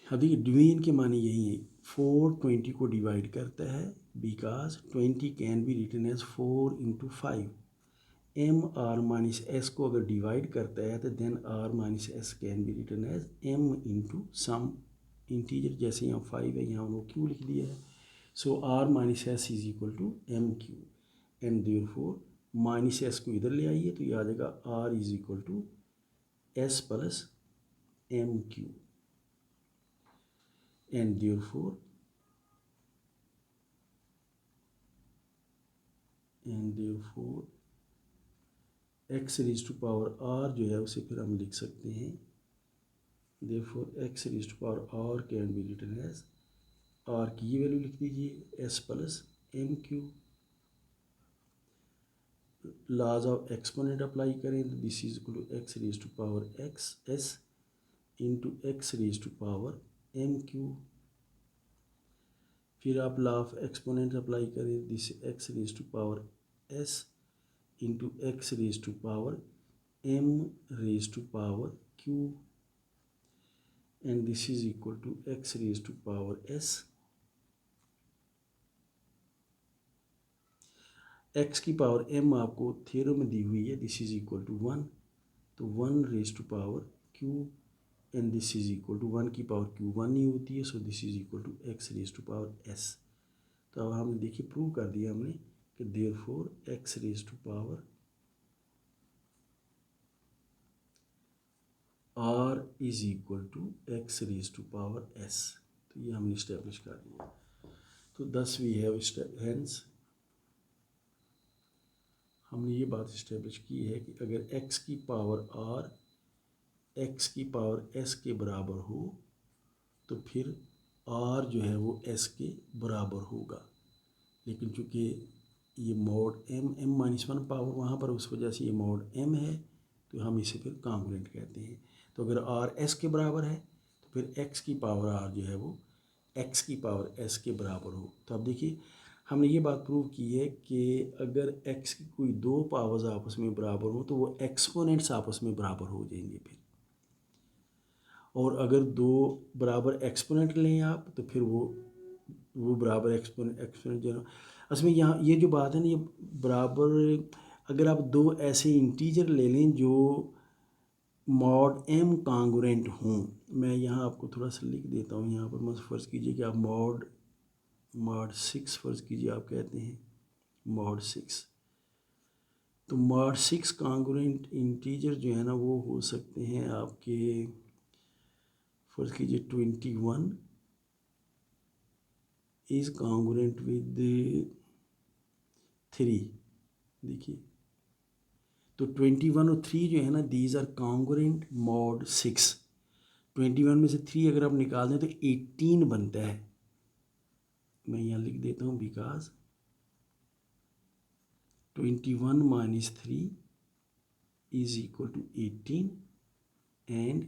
अब देखिए डिवीजन के माने यही है, 4 20 को डिवाइड करता है because 20 can be written as 4 into 5। M r minus s को अगर डिवाइड करता है तो then r minus s can be written as m into some integer, जैसे यहाँ 5 है यहाँ वो क्यू लिख दिया है। So r minus s is equal to m q and therefore minus s को इधर ले आइए तो ये आ जाएगा r is equal to s plus m q and therefore x raise to power r जो है उसे फिर हम लिख सकते हैं, therefore x raise to power r can be written as, r की ये वैल्यू लिख दीजिए s plus m q. Laws of exponent apply करें तो this is equal to x raise to power x s into x raise to power m q. फिर आप law of exponent apply करें, this x raise to power s into x raise to power m raise to power q and this is equal to x raise to power s. X की power m आपको theorem में दी हुई है, this is equal to 1, तो 1 raise to power q and this is equal to 1 की power q 1 नहीं होती है, so this is equal to x raise to power s. तो अब हमने देखिए प्रूव कर दिया हमने कि therefore x raise to power r is equal to x raise to power s. तो ये हमने इस्टेब्लिश कर दिया। तो दस वी हैव हेंस हमने ये बात इस्टेब्लिश की है कि अगर x की पावर r x की पावर s के बराबर हो तो फिर r जो है वो s के बराबर होगा, लेकिन चूँकि ये मॉड m माइनस 1 पावर वहाँ पर उस वजह से ये मॉड m है तो हम इसे फिर कॉन्ग्रुएंट कहते हैं। तो अगर r s के बराबर है तो फिर x की पावर r जो है वो x की पावर s के बराबर हो। तो अब देखिए हमने ये बात प्रूव की है कि अगर x की कोई दो पावर्स आपस में बराबर हो तो वो एक्सपोनेंट्स आपस में बराबर हो जाएंगे फिर, और अगर दो बराबर एक्सपोनेंट लें आप तो फिर वो बराबर एक्सपोनेंट जो है उसमें यहाँ ये जो बात है ना, ये बराबर अगर आप दो ऐसे इंटीजर ले लें जो मॉड m कॉन्ग्रुएंट हों, मैं यहाँ आपको थोड़ा सा लिख देता हूँ, यहाँ पर मत फ़र्ज़ कीजिए कि आप मॉड 6 फ़र्ज़ कीजिए आप कहते हैं मॉड 6, तो मॉड 6 कॉन्ग्रुएंट इंटीजर जो है ना वो हो सकते हैं आपके, फ़र्ज़ कीजिए 21 इज़ कॉन्ग्रुएंट विद 3। देखिए तो 21 और 3 जो है ना दीज आर कॉन्ग्रुएंट मॉड 6। 21 में से 3 अगर आप निकाल दें तो 18 बनता है। मैं यहाँ लिख देता हूँ because 21 minus 3 is equal to 18 and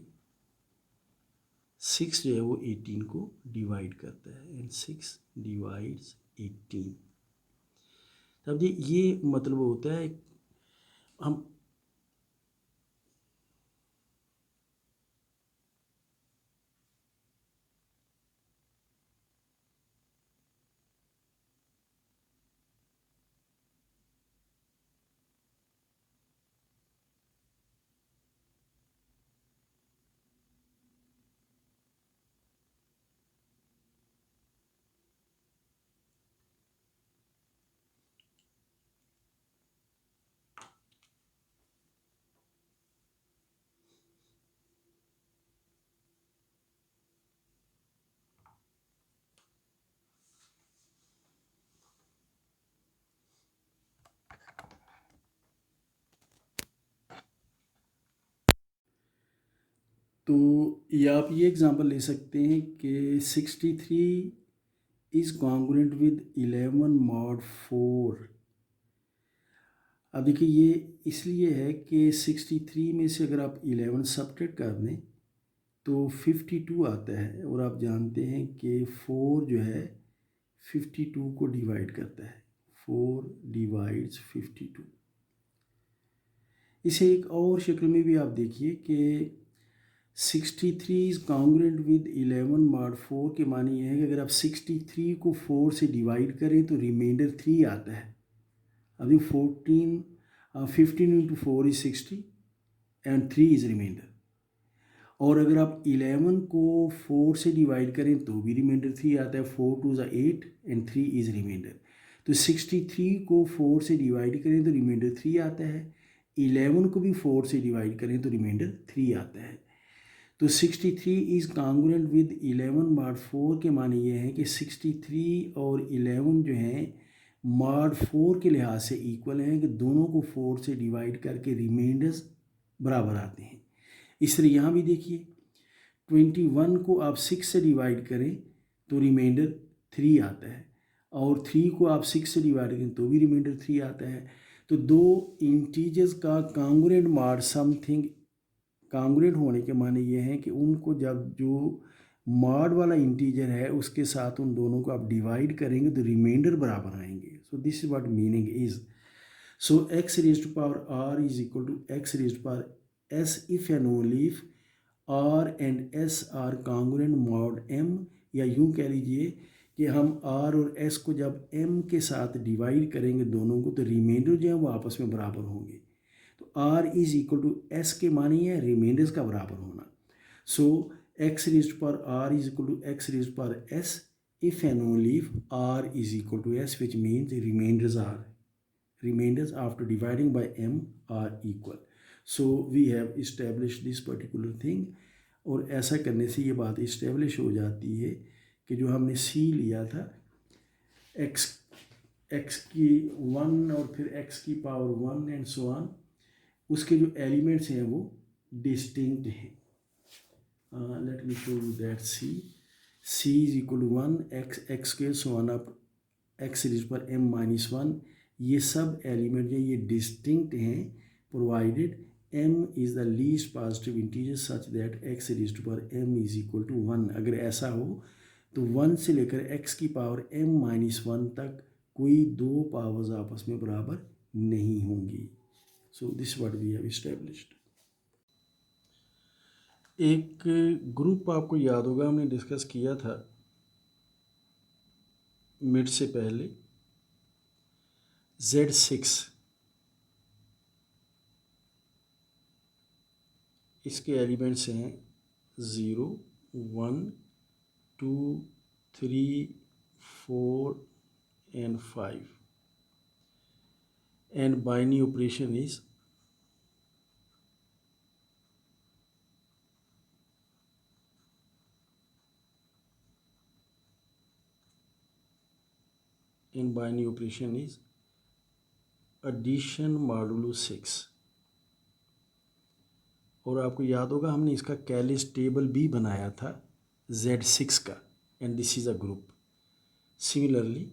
6 जो है वो 18 को डिवाइड करता है एंड 6 डिवाइड्स 18। तब ये मतलब होता है हम तो ये आप ये एग्जांपल ले सकते हैं कि 63 इज़ कॉन्ग्रुएंट विद 11 मॉड 4। अब देखिए ये इसलिए है कि 63 में से अगर आप 11 सब्ट्रैक्ट कर दें तो 52 आता है, और आप जानते हैं कि 4 जो है 52 को डिवाइड करता है, 4 डिवाइड्स 52। इसे एक और शक्ल में भी आप देखिए कि 63 इज कॉन्ग्रुएंट विद 11 mod 4 के मानी यह है कि अगर आप 63 को 4 से डिवाइड करें तो रिमाइंडर 3 आता है। अभी 15 into 4 is 60 and 3 is reminder. और अगर आप 11 को 4 से डिवाइड करें तो भी रिमाइंडर 3 आता है। 4 2 ज़ा 8 एंड 3 इज रिमाइंडर। तो 63 को 4 से डिवाइड करें तो रिमाइंडर 3 आता है। 11 को भी 4 से डिवाइड करें तो रिमाइंडर 3 आता है। तो 63 इज़ कॉन्ग्रुएंट विद 11 mod 4 के माने ये हैं कि 63 और 11 जो हैं mod 4 के लिहाज से इक्वल हैं कि दोनों को 4 से डिवाइड करके रिमाइंडर्स बराबर आते हैं। इस तरह यहाँ भी देखिए 21 को आप 6 से डिवाइड करें तो रिमाइंडर 3 आता है, और 3 को आप 6 से डिवाइड करें तो भी रिमाइंडर 3 आता है। तो दो इंटीजर्स का कॉन्ग्रुएंट mod समथिंग कॉन्ग्रुएंट होने के माने ये हैं कि उनको जब जो मॉड वाला इंटीजर है उसके साथ उन दोनों को आप डिवाइड करेंगे तो रिमाइंडर बराबर आएंगे। So this is what meaning is. So x raised to power r is equal to x raised to power s if and only if r and s are congruent mod m, या यूँ कह लीजिए कि हम r और s को जब m के साथ डिवाइड करेंगे दोनों को तो रिमाइंडर जो है वो आपस में बराबर होंगे। तो r is equal to s के मानी है रिमाइंडर्स का बराबर होना। So x raised to power r is equal to x raised to power s if and only if r is equal to s, which means remainders after dividing by m are equal. So we have established this particular thing, और ऐसा करने से ये बात establish हो जाती है कि जो हमने c लिया था x की 1 और फिर x की पावर 1 एंड सो ऑन, उसके जो एलिमेंट्स हैं वो डिस्टिंक्ट हैं। Let me show you that c is equal to 1 x square so on up x raised पर m माइनस 1, ये सब एलिमेंट हैं ये डिस्टिंक्ट हैं provided m is the least positive integer such that x raised पर m is equal to 1। अगर ऐसा हो तो 1 से लेकर x की पावर m माइनस 1 तक कोई दो पावर्स आपस में बराबर नहीं होंगी। So this what we have established. एक ग्रुप आपको याद होगा हमने डिस्कस किया था मिड से पहले, Z6, इसके एलिमेंट्स हैं 0 1 2 3 4 and 5 and binary operation is addition modulo 6। और आपको याद होगा हमने इसका कैलिस टेबल भी बनाया था Z6 का, and this is a group. Similarly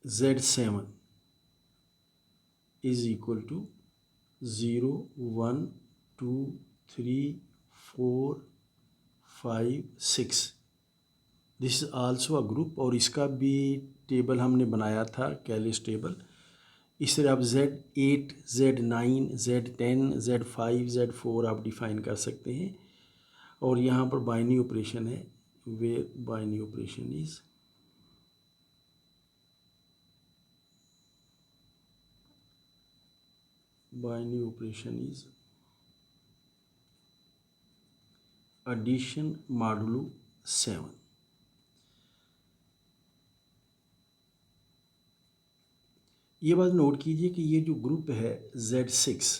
Z7 is equal to 0 1 2 3 4 5 6, this is also a group, और इसका भी टेबल हमने बनाया था कैलिस टेबल। इस तरह आप Z8 Z9 Z10 Z5 Z4 आप डिफाइन कर सकते हैं। और यहाँ पर बाइनरी ऑपरेशन है, where binary operation is addition modulo 7। ये बात नोट कीजिए कि ये जो ग्रुप है Z6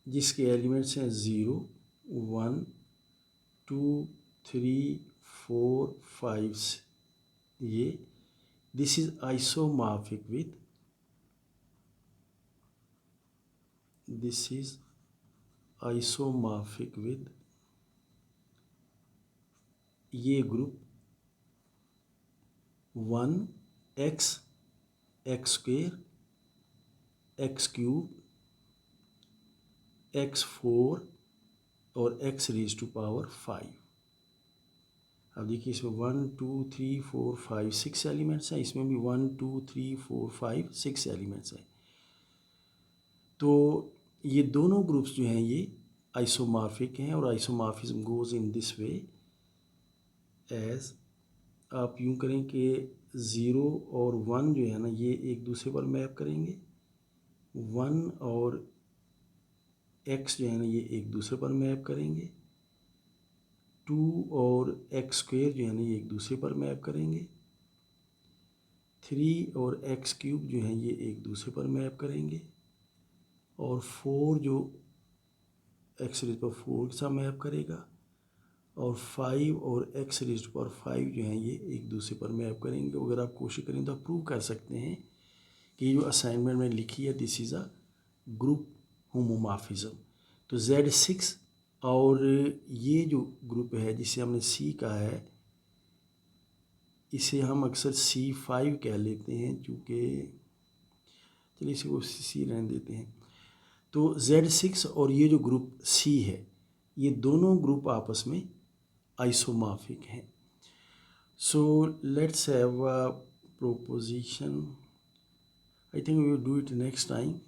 जिसके एलिमेंट्स हैं 0 1 2 3 4 5, ये दिस इज आइसोमॉर्फिक विद ये group 1 x square x cube x4 और x रेज़्ड टू पावर 5। अब देखिए इसमें 1 2 3 4 5 6 एलिमेंट्स हैं, इसमें भी 1 2 3 4 5 6 एलिमेंट्स हैं। तो ये दोनों ग्रुप्स जो हैं ये आइसोमॉर्फिक हैं, और isomorphism goes in this way as, आप यूँ करें कि 0 और 1 जो है ना ये एक दूसरे पर मैप करेंगे, 1 और x जो है ना ये एक दूसरे पर मैप करेंगे, 2 और x स्क्वेयर जो है ना ये एक दूसरे पर मैप करेंगे, 3 और x क्यूब जो है ये एक दूसरे पर मैप करेंगे, और 4 जो x रेज़ पर 4 के साथ मैप करेगा, और 5 और x रेज़ पर 5 जो है ये एक दूसरे पर मैप करेंगे। अगर आप कोशिश करें तो आप प्रूव कर सकते हैं कि जो असाइनमेंट में लिखी है this is a group homomorphism. तो Z6 और ये जो ग्रुप है जिसे हमने C कहा है, इसे हम अक्सर C5 कह लेते हैं, चूँकि चलिए इसे को C रहने देते हैं। तो Z6 और ये जो ग्रुप C है, ये दोनों ग्रुप आपस में आइसोमॉर्फिक हैं। So let's have a proposition. I think we will do it next time.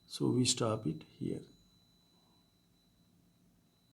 So we stop it here.